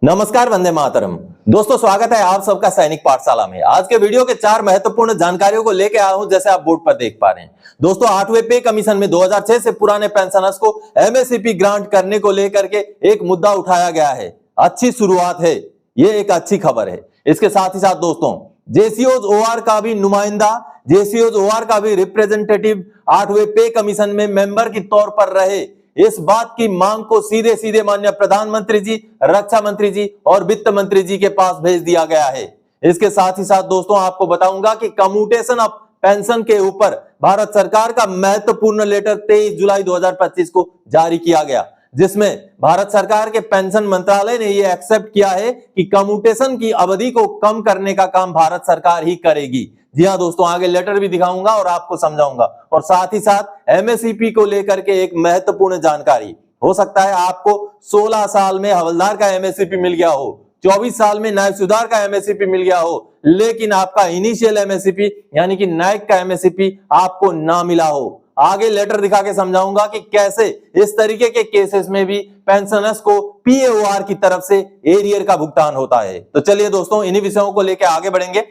नमस्कार, वंदे मातरम। दोस्तों, स्वागत है आप सबका सैनिक पाठशाला में। आज के वीडियो के 4 महत्वपूर्ण जानकारियों को लेकर आया हूं, जैसे आप बोर्ड पर देख पा रहे हैं। दोस्तों, 8वें पे कमीशन में 2006 से पुराने पेंशनर्स को एमएसपी ग्रांट करने को लेकर के एक मुद्दा उठाया गया है। अच्छी शुरुआत है, ये एक अच्छी खबर है। इसके साथ ही साथ दोस्तों, जेसीओज ओआर का भी नुमाइंदा, जेसीओज ओआर का भी रिप्रेजेंटेटिव 8वें पे कमीशन में मेंबर के तौर पर रहे, इस बात की मांग को सीधे सीधे माननीय प्रधानमंत्री जी, रक्षा मंत्री जी और वित्त मंत्री जी के पास भेज दिया गया है। इसके साथ ही साथ दोस्तों, आपको बताऊंगा कि कम्यूटेशन ऑफ पेंशन के ऊपर भारत सरकार का महत्वपूर्ण लेटर 23 जुलाई 2025 को जारी किया गया, जिसमें भारत सरकार के पेंशन मंत्रालय ने यह एक्सेप्ट किया है कि कम्यूटेशन की अवधि को कम करने का काम भारत सरकार ही करेगी। जी हाँ दोस्तों, आगे लेटर भी दिखाऊंगा और आपको समझाऊंगा। और साथ ही साथ एमएसपी को लेकर के एक महत्वपूर्ण जानकारी। हो सकता है आपको 16 साल में हवलदार का एमएसपी मिल गया हो, 24 साल में नायब सूबेदार का एमएसपी मिल गया हो, लेकिन आपका इनिशियल एमएसपी यानी कि नायक का एमएसपी आपको ना मिला हो। आगे लेटर दिखा के समझाऊंगा कि कैसे इस तरीके के केसेस में भी पेंशनर्स को पीएओआर की तरफ से एरियर का भुगतान होता है। तो चलिए दोस्तों, इन्हीं विषयों को लेकर आगे बढ़ेंगे।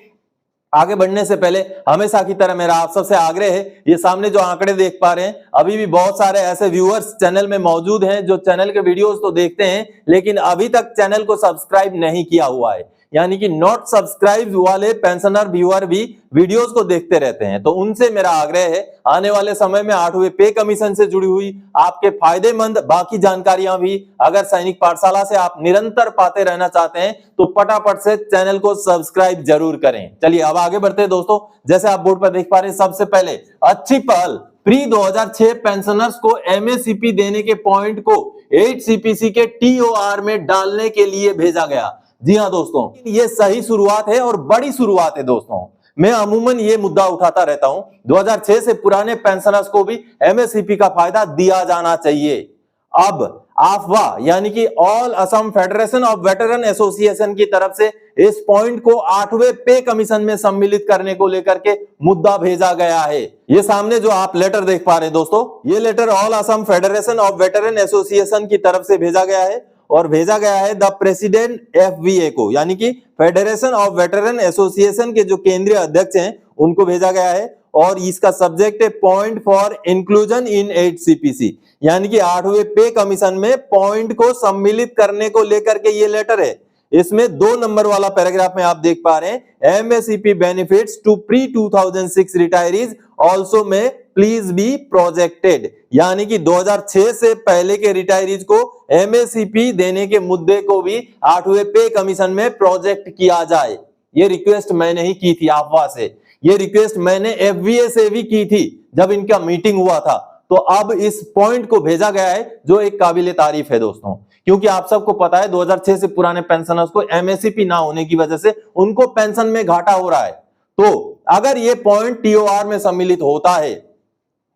आगे बढ़ने से पहले हमेशा की तरह मेरा आप सबसे आग्रह है, ये सामने जो आंकड़े देख पा रहे हैं, अभी भी बहुत सारे ऐसे व्यूअर्स चैनल में मौजूद हैं जो चैनल के वीडियोस तो देखते हैं लेकिन अभी तक चैनल को सब्सक्राइब नहीं किया हुआ है, यानी कि नॉट सब्सक्राइब वाले पेंशनर व्यूअर भी वीडियोस को देखते रहते हैं। तो उनसे मेरा आग्रह है, आने वाले समय में 8वें पे कमीशन से जुड़ी हुई आपके फायदेमंद बाकी जानकारियां भी अगर सैनिक पाठशाला से आप निरंतर पाते रहना चाहते हैं तो फटाफट से चैनल को सब्सक्राइब जरूर करें। चलिए अब आगे बढ़ते हैं दोस्तों। जैसे आप बोर्ड पर देख पा रहे हैं, सबसे पहले अच्छी पहल, प्री 2006 पेंशनर्स को एमएसपी देने के पॉइंट को 8 सीपीसी के टीओआर में डालने के लिए भेजा गया। जी हाँ दोस्तों, ये सही शुरुआत है और बड़ी शुरुआत है दोस्तों। मैं अमूमन ये मुद्दा उठाता रहता हूं, 2006 से पुराने पेंशनर्स को भी एमएसपी का फायदा दिया जाना चाहिए। अब आफवा यानी कि all Assam federation of veteran association की तरफ से इस पॉइंट को 8वें पे कमीशन में सम्मिलित करने को लेकर के मुद्दा भेजा गया है। ये सामने जो आप लेटर देख पा रहे हैं दोस्तों, ये letter all Assam federation of veteran association की तरफ से भेजा गया है और भेजा गया है द प्रेसिडेंट एफवीए को, यानी कि फेडरेशन ऑफ वेटरन एसोसिएशन के जो केंद्रीय अध्यक्ष हैं उनको भेजा गया है। और इसका सब्जेक्ट है point for inclusion in 8 CPC, यानी कि 8वें पे कमीशन में पॉइंट को सम्मिलित करने को लेकर के ये लेटर है। इसमें 2 नंबर वाला पैराग्राफ में आप देख पा रहे हैं, MSP benefits to pre 2006 retirees also may please be projected, यानी कि 2006 से पहले के रिटायरीज को एमएसपी देने के मुद्दे को भी 8वें पे कमीशन में प्रोजेक्ट किया जाए। ये रिक्वेस्ट मैंने ही की थी आपवा से, ये रिक्वेस्ट मैंने एफवीए से भी की थी जब इनका मीटिंग हुआ था। तो अब इस पॉइंट को भेजा गया है जो एक काबिले तारीफ है दोस्तों, क्योंकि आप सबको पता है 2006 से पुराने पेंशनर्स को एमएसपी ना होने की वजह से उनको पेंशन में घाटा हो रहा है। तो अगर ये पॉइंट टीओआर में सम्मिलित होता है,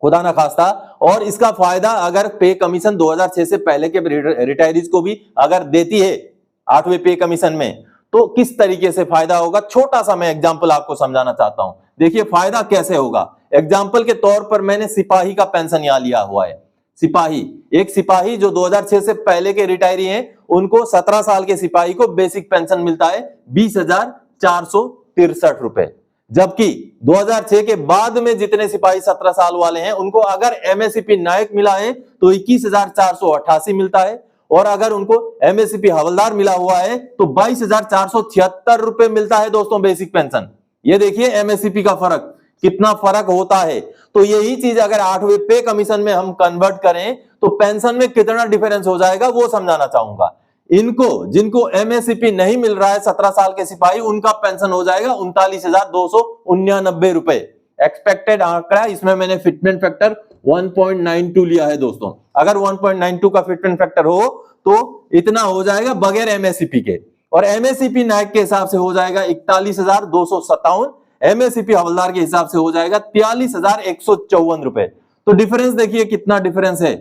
खुदा ना खास्ता, और इसका फायदा अगर पे कमीशन 2006 से पहले के रिटायरीज को भी अगर देती है 8वें पे कमीशन में, तो किस तरीके से फायदा होगा, छोटा सा मैं एग्जांपल आपको समझाना चाहता हूं। देखिए फायदा कैसे होगा। एग्जांपल के तौर पर मैंने सिपाही का पेंशन यहां लिया हुआ है। सिपाही, एक सिपाही जो 2006 से पहले के रिटायरी हैं, उनको 17 साल के सिपाही को बेसिक पेंशन मिलता है 20,463 रुपए, जबकि 2006 के बाद में जितने सिपाही 17 साल वाले हैं उनको अगर एमएसपी नायक मिला है तो 21,488 मिलता है, और अगर उनको एमएसपी हवलदार मिला हुआ है तो 22,476 रुपए मिलता है दोस्तों बेसिक पेंशन। ये देखिए एमएसपी का फर्क, कितना फर्क होता है। तो यही चीज अगर 8वें पे कमीशन में हम कन्वर्ट करें तो पेंशन में कितना डिफरेंस हो जाएगा वो समझाना चाहूंगा। इनको जिनको एमएसपी नहीं मिल रहा है 17 साल के सिपाही, उनका पेंशन हो जाएगा 39,299 रुपए। एक्सपेक्टेड आंकड़ा, इसमें मैंने फिटमेंट फैक्टर 1.92 लिया है दोस्तों। अगर 1.92 का फिटमेंट फैक्टर हो तो इतना हो जाएगा बगैर एमएसपी के, और एमएसपी नायक के हिसाब से हो जाएगा 41,257, एमएसपी हवलदार के हिसाब से हो जाएगा 43,154 रुपए। तो डिफरेंस देखिए कितना डिफरेंस है।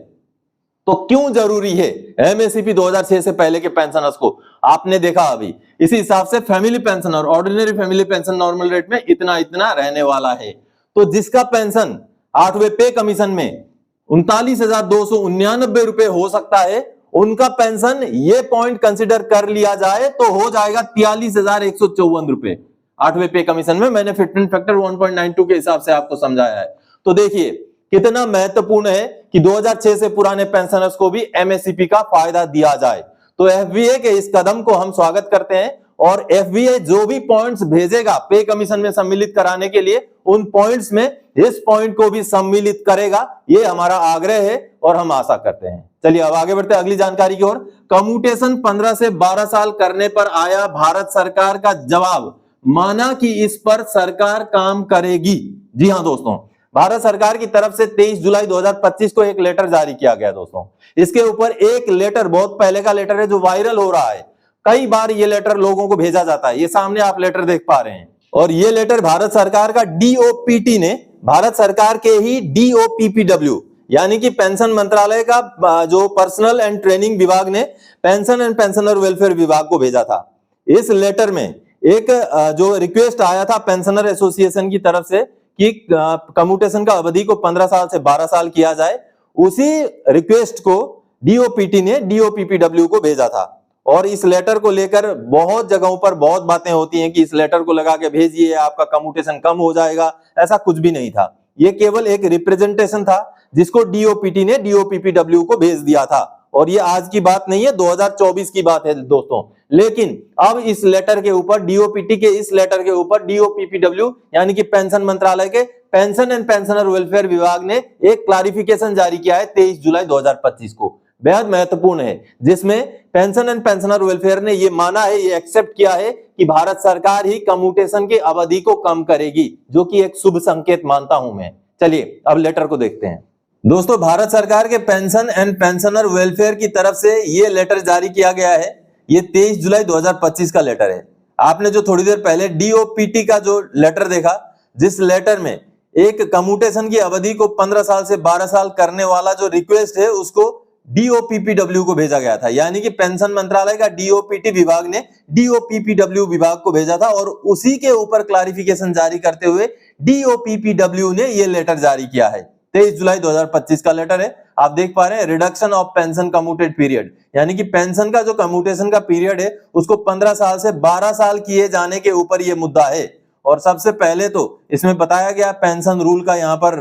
तो क्यों जरूरी है एमएसपी 2006 से पहले के पेंशनर्स को, आपने देखा अभी इसी हिसाब से फैमिली पेंशन और ordinary family pension normal rate में इतना इतना रहने वाला है। तो जिसका पेंशन 8वें पे कमीशन में 39,299 रुपए हो सकता है, उनका पेंशन ये पॉइंट कंसिडर कर लिया जाए तो हो जाएगा 43,154 रुपए। 8वें पे कमीशन में मैंने फिटमेंट फैक्टर 1.92 के हिसाब से आपको समझाया है। तो देखिए कितना महत्वपूर्ण है कि 2006 से पुराने पेंशनर्स को भी एमएससीपी का फायदा दिया जाए। तो एफबीए के इस कदम को हम स्वागत करते हैं और एफबीए जो भी पॉइंट्स भेजेगा पे कमीशन में सम्मिलित कराने के लिए, उन पॉइंट्स में इस पॉइंट को भी सम्मिलित करेगा, ये हमारा आग्रह है और हम आशा करते हैं। चलिए अब आगे बढ़ते हैं अगली जानकारी की ओर। कम्यूटेशन 15 से 12 साल करने पर आया भारत सरकार का जवाब, माना कि इस पर सरकार काम करेगी। जी हां दोस्तों, भारत सरकार की तरफ से 23 जुलाई 2025 को एक लेटर जारी किया गया दोस्तों। इसके ऊपर एक लेटर, बहुत पहले का लेटर है जो वायरल हो रहा है। कई बार ये लेटर लोगों को भेजा जाता है, ये सामने आप लेटर देख पा रहे हैं। और ये लेटर भारत सरकार का डीओपीटी ने, भारत सरकार के ही डीओपीपीडब्ल्यू यानी कि पेंशन मंत्रालय का जो पर्सनल एंड ट्रेनिंग विभाग ने पेंशन एंड पेंशनर वेलफेयर विभाग को भेजा था। इस लेटर में एक जो रिक्वेस्ट आया था पेंशनर एसोसिएशन की तरफ से कि कम्यूटेशन का अवधि को 15 साल से 12 साल किया जाए, उसी रिक्वेस्ट को डीओपीटी ने डीओपीपीडब्ल्यू को भेजा था। और इस लेटर को लेकर बहुत जगहों पर बहुत बातें होती हैं कि इस लेटर को लगा के भेजिए आपका कम्यूटेशन कम हो जाएगा, ऐसा कुछ भी नहीं था। ये केवल एक रिप्रेजेंटेशन था जिसको डीओपीटी ने डीओपीपीडब्ल्यू को भेज दिया था। और ये आज की बात नहीं है, 2024 की बात है दोस्तों। लेकिन अब इस लेटर के ऊपर, डीओपीटी के इस लेटर के ऊपर डीओपीपीडब्ल्यू यानी कि पेंशन मंत्रालय के पेंशन एंड पेंशनर वेलफेयर विभाग ने एक क्लैरिफिकेशन जारी किया है 23 जुलाई 2025 को, बेहद महत्वपूर्ण है, जिसमें पेंशन एंड पेंशनर वेलफेयर ने ये माना है, ये एक्सेप्ट किया है कि भारत सरकार ही कम्यूटेशन की अवधि को कम करेगी, जो कि एक शुभ संकेत मानता हूं मैं। चलिए अब लेटर को देखते हैं दोस्तों। भारत सरकार के पेंशन एंड पेंशनर वेलफेयर की तरफ से ये लेटर जारी किया गया है। ये 23 जुलाई 2025 का लेटर है। आपने जो थोड़ी देर पहले डीओपीटी का जो लेटर देखा, जिस लेटर में एक कम्यूटेशन की अवधि को 15 साल से 12 साल करने वाला जो रिक्वेस्ट है उसको डीओपीपीडब्ल्यू को भेजा गया था, यानी कि पेंशन मंत्रालय का डीओपीटी विभाग ने डीओपीपीडब्ल्यू विभाग को भेजा था। और उसी के ऊपर क्लैरिफिकेशन जारी करते हुए डीओपीपीडब्ल्यू ने यह लेटर जारी किया है। 23 जुलाई 2025 का लेटर है, आप देख पा रहे हैं। Reduction of pension commuted period, यानी कि पेंशन का जो कम्यूटेशन का पीरियड है उसको 15 साल से 12 साल किए जाने के ऊपर यह मुद्दा है। और सबसे पहले तो इसमें बताया गया पेंशन रूल का, यहाँ पर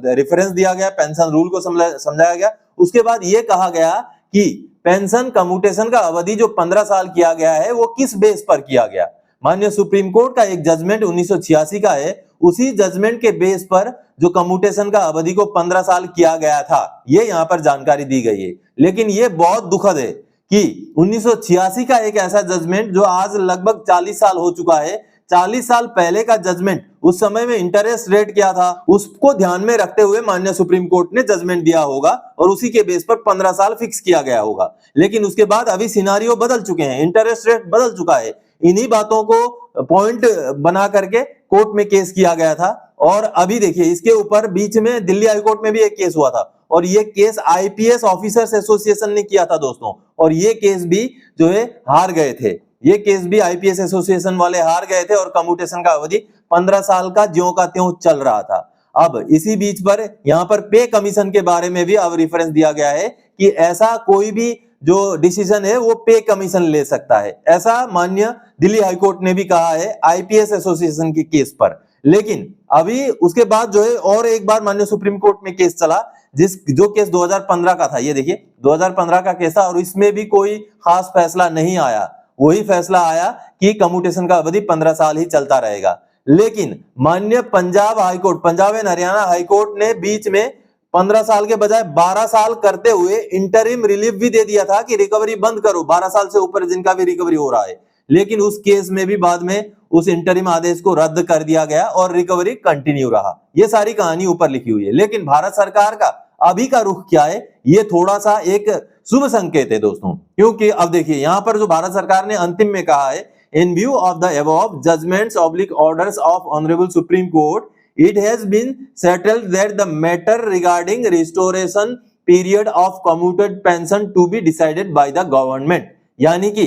रेफरेंस दिया गया, पेंशन रूल को समझाया गया। उसके बाद यह कहा गया कि पेंशन कम्यूटेशन का अवधि जो 15 साल किया गया है वो किस बेस पर किया गया। माननीय सुप्रीम कोर्ट का एक जजमेंट 1986 का है, उसी जजमेंट के बेस पर जो कम्यूटेशन का अवधि को 15 साल किया गया था, ये यहाँ पर जानकारी दी गई है। लेकिन ये बहुत दुखद है कि 1986 का एक ऐसा जजमेंट जो आज लगभग 40 साल हो चुका है, 40 साल पहले का जजमेंट, उस समय में इंटरेस्ट रेट क्या था उसको ध्यान में रखते हुए माननीय सुप्रीम कोर्ट ने जजमेंट दिया होगा और उसी के बेस पर 15 साल फिक्स किया गया होगा। लेकिन उसके बाद अभी सिनारियो बदल चुके हैं, इंटरेस्ट रेट बदल चुका है। इन्हीं बातों को पॉइंट बना करके कोर्ट में केस किया गया था। और अभी देखिए इसके ऊपर बीच में दिल्ली हाईकोर्ट में भी एक केस हुआ था और ये केस आईपीएस ऑफिसर्स एसोसिएशन ने किया था दोस्तों। और ये केस भी जो है हार गए थे, ये केस भी आईपीएस एसोसिएशन वाले हार गए थे और कम्यूटेशन का अवधि 15 साल का ज्यों का त्यों चल रहा था। अब इसी बीच पर यहाँ पर पे कमीशन के बारे में भी अब रेफरेंस दिया गया है कि ऐसा कोई भी जो डिसीजन है वो पे कमीशन ले सकता है, ऐसा माननीय दिल्ली हाईकोर्ट ने भी कहा है आईपीएस एसोसिएशन के केस पर। लेकिन अभी उसके बाद जो है और एक बार माननीय सुप्रीम कोर्ट में केस चला, जो केस 2015 का था। ये देखिए 2015 का केस था और इसमें भी कोई खास फैसला नहीं आया। वही फैसला आया कि कम्यूटेशन का अवधि 15 साल ही चलता रहेगा। लेकिन माननीय Punjab high court, Punjab and Haryana high court ने बीच में 15 साल के बजाय 12 साल करते हुए इंटरिम रिलीफ भी दे दिया था कि रिकवरी बंद करो, 12 साल से ऊपर जिनका भी रिकवरी हो रहा है। लेकिन उस केस में भी बाद में उस इंटरिम आदेश को रद्द कर दिया गया और रिकवरी कंटिन्यू रहा। ये सारी कहानी ऊपर लिखी हुई है। लेकिन भारत सरकार का अभी का रुख क्या है, ये थोड़ा सा एक शुभ संकेत है दोस्तों, क्योंकि अब देखिए यहां पर जो भारत सरकार ने अंतिम में कहा है, in view of the above judgements oblique orders of honourable supreme court, it has been settled that the matter regarding restoration period of commuted pension to be decided by the government। यानी कि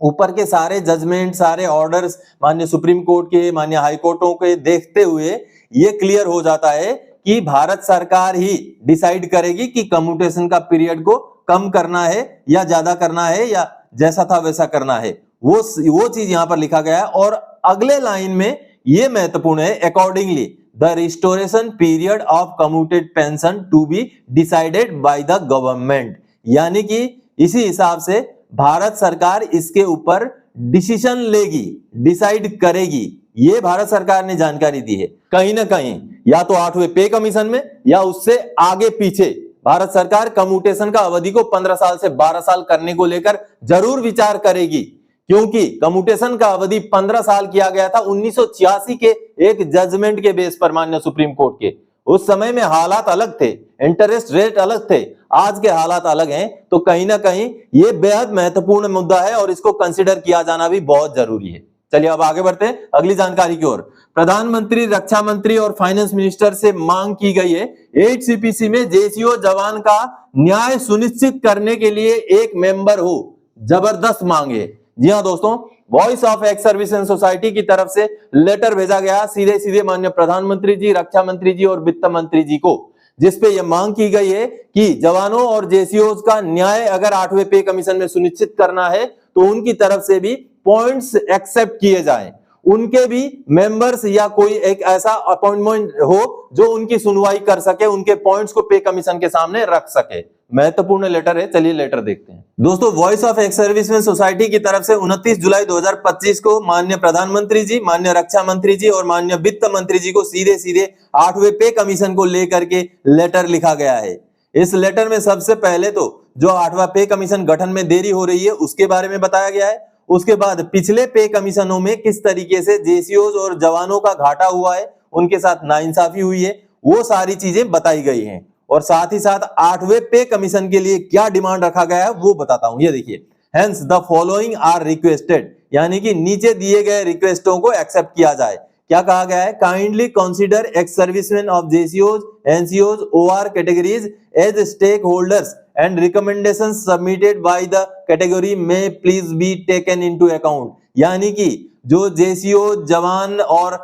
ऊपर के सारे judgement, सारे orders माननीय supreme court के, माननीय high कोर्टों के देखते हुए ये क्लियर हो जाता है कि भारत सरकार ही डिसाइड करेगी कि कम्यूटेशन का पीरियड को कम करना है या ज्यादा करना है या जैसा था वैसा करना है, वो चीज यहां पर लिखा गया है। और अगले लाइन में ये महत्वपूर्ण है, accordingly the restoration period of commuted pension to be decided by the government, यानी कि इसी हिसाब से भारत सरकार इसके ऊपर डिसीजन लेगी, डिसाइड करेगी। ये भारत सरकार ने जानकारी दी है। कहीं ना कहीं या तो 8वें पे कमीशन में या उससे आगे पीछे भारत सरकार कम्यूटेशन का अवधि को 15 साल से 12 साल करने को लेकर जरूर विचार करेगी, क्योंकि कम्यूटेशन का अवधि 15 साल किया गया था 1986 के एक जजमेंट के बेस पर माननीय सुप्रीम कोर्ट के। उस समय में हालात अलग थे, इंटरेस्ट रेट अलग थे, आज के हालात अलग हैं। तो कहीं ना कहीं ये बेहद महत्वपूर्ण मुद्दा है और इसको कंसिडर किया जाना भी बहुत जरूरी है। चलिए अब आगे बढ़ते हैं अगली जानकारी की ओर। प्रधानमंत्री, रक्षा मंत्री और फाइनेंस मिनिस्टर से मांग की गई है 8 सीपीसी में जेसीओ जवान का न्याय सुनिश्चित करने के लिए एक मेंबर हो। जबरदस्त मांग है। जी हां दोस्तों, voice of x services society की तरफ से लेटर भेजा गया सीधे सीधे माननीय प्रधानमंत्री जी, रक्षा मंत्री जी और वित्त मंत्री जी को, जिसपे यह मांग की गई है कि जवानों और जेसीओ का न्याय अगर 8वें पे कमीशन में सुनिश्चित करना है तो उनकी तरफ से भी पॉइंट्स एक्सेप्ट किए जाएं, उनके भी मेंबर्स या कोई एक ऐसा अपॉइंटमेंट हो जो उनकी सुनवाई कर सके, उनके पॉइंट्स को पे कमीशन के सामने रख सके। महत्वपूर्ण लेटर है। चलिए लेटर देखते हैं। दोस्तों, voice of ex serviceman society की तरफ से 29 जुलाई 2025 को माननीय प्रधानमंत्री जी, माननीय रक्षा मंत्री जी और माननीय वित्त मंत्री जी को सीधे सीधे 8वें पे कमीशन को लेकर के लेटर लिखा गया है। इस लेटर में सबसे पहले तो जो 8वां पे कमीशन गठन में देरी हो रही है उसके बारे में बताया गया है। उसके बाद पिछले पे कमीशनों में किस तरीके से जेसीओज और जवानों का घाटा हुआ है, उनके साथ नाइंसाफी हुई है, वो सारी चीजें बताई गई हैं। और साथ ही साथ 8वें पे कमीशन के लिए क्या डिमांड रखा गया है वो बताता हूं। ये देखिए, hence the following are requested, यानी कि नीचे दिए गए रिक्वेस्टों को एक्सेप्ट किया जाए। क्या कहा गया है? Kindly consider ex serviceman of जेसीओज, NCOs, OR categories as stakeholders and recommendations submitted by the category may please be taken into account, यानी कि जो जेसीओ, जवान और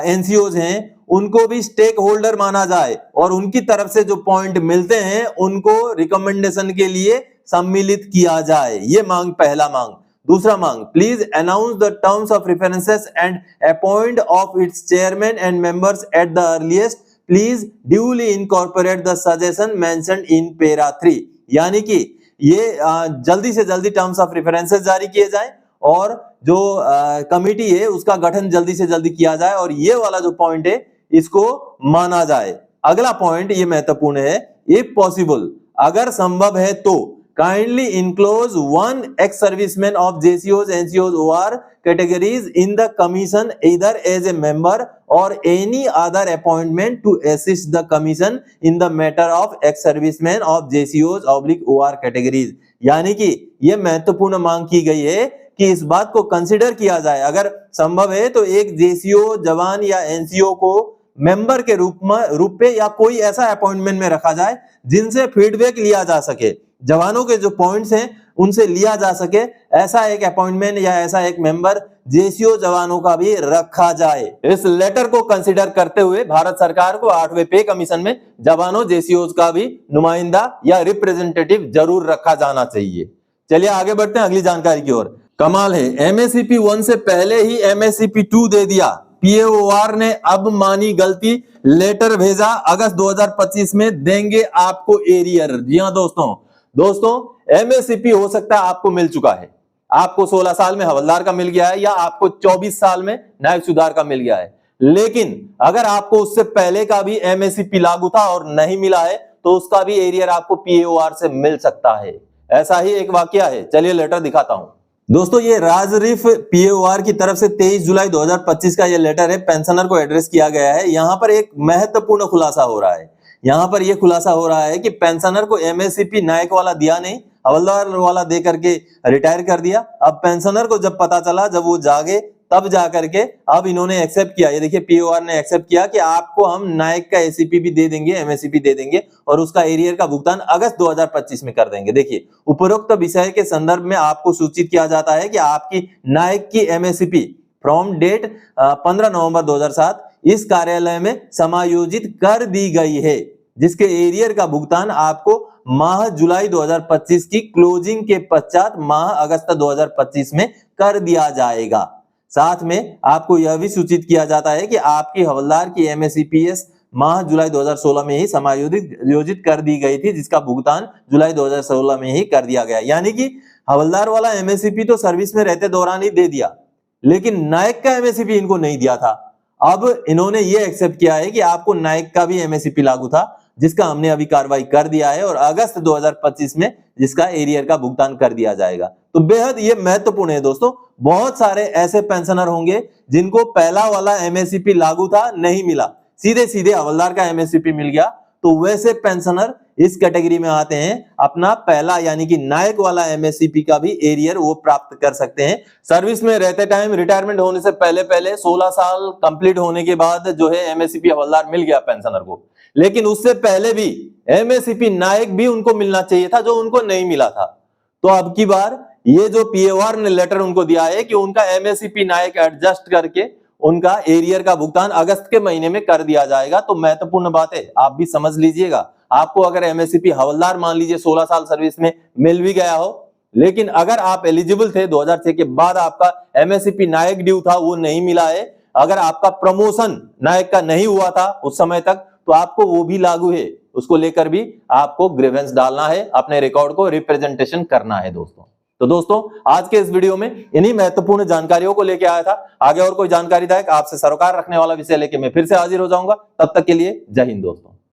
एनसीओज हैं उनको भी स्टेक होल्डर माना जाए और उनकी तरफ से जो पॉइंट मिलते हैं उनको रिकमेंडेशन के लिए सम्मिलित किया जाए। ये मांग, पहला मांग। दूसरा मांग, please announce the terms of references and appoint of its chairman and members at the earliest, please duly incorporate the suggestion mentioned in para 3, यानी कि ये जल्दी से जल्दी टर्म्स ऑफ रेफरेंसेस जारी किए जाएं और जो कमिटी है उसका गठन जल्दी से जल्दी किया जाए और ये वाला जो पॉइंट है इसको माना जाए। अगला पॉइंट ये महत्वपूर्ण है, इफ पॉसिबल, अगर संभव है तो kindly enclose one ex serviceman of जेसीओज, NCOs, OR categories in the commission either as a member or any other appointment to assist the commission in the matter of ex servicemen of JCOs/OR categories, यानी कि ये महत्वपूर्ण मांग की गई है कि इस बात को कंसिडर किया जाए, अगर संभव है तो एक जेसीओ, जवान या एनसीओ को मेंबर के रूप पे या कोई ऐसा अपॉइंटमेंट में रखा जाए जिनसे फीडबैक लिया जा सके, जवानों के जो पॉइंट्स हैं उनसे लिया जा सके, ऐसा एक अपॉइंटमेंट या ऐसा एक मेंबर जेसीओ जवानों का भी रखा जाए। इस लेटर को कंसीडर करते हुए भारत सरकार को 8वें पे कमीशन में जवानों, जेसीओज का भी नुमाइंदा या रिप्रेजेंटेटिव जरूर रखा जाना चाहिए। चलिए आगे बढ़ते हैं अगली जानकारी की ओर। कमाल है, एमएससीपी 1 से पहले ही एमएससीपी 2 दे दिया। पीएओआर ने अब मानी गलती, लेटर भेजा, अगस्त 2025 में देंगे आपको एरियर। जी हां दोस्तों, एमएससीपी हो सकता है आपको मिल चुका है, आपको 16 साल में हवलदार का मिल गया है या आपको 24 साल में नायब सूबेदार का मिल गया है, लेकिन अगर आपको उससे पहले का भी एमएससीपी लागू था और नहीं मिला है तो उसका भी एरियर आपको पीएओआर से मिल सकता है। ऐसा ही एक वाकया है। चलिए लेटर दिखाता हूं। दोस्तों, ये राजरिफ पीएओआर की तरफ से 23 जुलाई 2025 का ये लेटर है, पेंशनर को एड्रेस किया गया है। यहां पर एक महत्वपूर्ण खुलासा हो रहा है। यहां पर यह खुलासा हो रहा है कि पेंशनर को एमएससीपी नायक वाला दिया नहीं, हवलदार वाला दे करके रिटायर कर दिया। अब पेंशनर को जब पता चला, जब वो जागे, तब जा करके अब इन्होंने एक्सेप्ट किया। ये देखिए, पीओआर ने एक्सेप्ट किया कि आपको हम नायक का एसीपी भी दे देंगे, एमएससीपी दे देंगे और उसका एरियर का भुगतान अगस्त 2025 में कर देंगे। देखिए, उपरोक्त विषय के संदर्भ में आपको सूचित किया जाता है कि आपकी नायक की एमएससीपी फ्रॉम डेट 15 नवंबर 2007 इस कार्यालय में समायोजित कर दी गई है। जिसके एरियर का भुगतान आपको माह जुलाई 2025 की क्लोजिंग के पश्चात माह अगस्त 2025 में कर दिया जाएगा। साथ में आपको यह भी सूचित किया जाता है कि आपकी हवलदार की MSEPS माह जुलाई 2016 में ही समायोजित कर दी गई थी, जिसका भुगतान जुलाई 2016 में ही कर दिया गया। यानी कि हवलदार वाला MSEP तो सर्विस में रहते दौरान ही दे दिया, लेकिन नायक का MSEP इनको नहीं दिया था। अब इन्होंने ये एक्सेप्ट किया है कि आपको नायक का भी MSEP लागू था, जिसका हमने अभी कार्रवाई कर दिया है और अगस्त 2025 में जिसका एरियर का भुगतान कर दिया जाएगा। तो बेहद ये महत्वपूर्ण है दोस्तों। बहुत सारे ऐसे पेंशनर होंगे जिनको पहला वाला MSEP लागू था, नहीं मिला, सीधे सीधे हवलदार का MSEP मिल गया, तो वैसे पेंशनर इस कैटेगरी में आते हैं, अपना पहला यानी कि नायक वाला MSEP का भी एरियर वो प्राप्त कर सकते हैं। सर्विस में रहते टाइम, रिटायरमेंट होने से पहले 16 साल कंप्लीट होने के बाद जो है MSEP हवलदार मिल गया पेंशनर को, लेकिन उससे पहले भी MSEP नायक भी उनको मिलना चाहिए था, जो उनको नहीं मिला था। तो अब की बार ये जो PAOR ने लेटर उनको दिया है कि उनका MSEP नायक एडजस्ट करके उनका एरियर का भुगतान अगस्त के महीने में कर दिया जाएगा। तो महत्वपूर्ण बात है, आप भी समझ लीजिएगा। आपको अगर MSEP हवलदार मान लीजिए 16 साल सर्विस में मिल भी गया हो, लेकिन अगर आप एलिजिबल थे 2006 के बाद आपका MSEP नायक ड्यू था, वो नहीं मिला है, अगर आपका प्रमोशन नायक का नहीं हुआ था उस समय तक, तो आपको वो भी लागू है, उसको लेकर भी आपको ग्रीवेंस डालना है, अपने रिकॉर्ड को रिप्रेजेंटेशन करना है दोस्तों। तो दोस्तों आज के इस वीडियो में इन्हीं महत्वपूर्ण जानकारियों को लेके आया था। आगे और कोई जानकारीदायक आपसे सरोकार रखने वाला विषय लेके मैं फिर से हाजिर हो जाऊंगा। तब तक के लिए जय हिंद दोस्तों।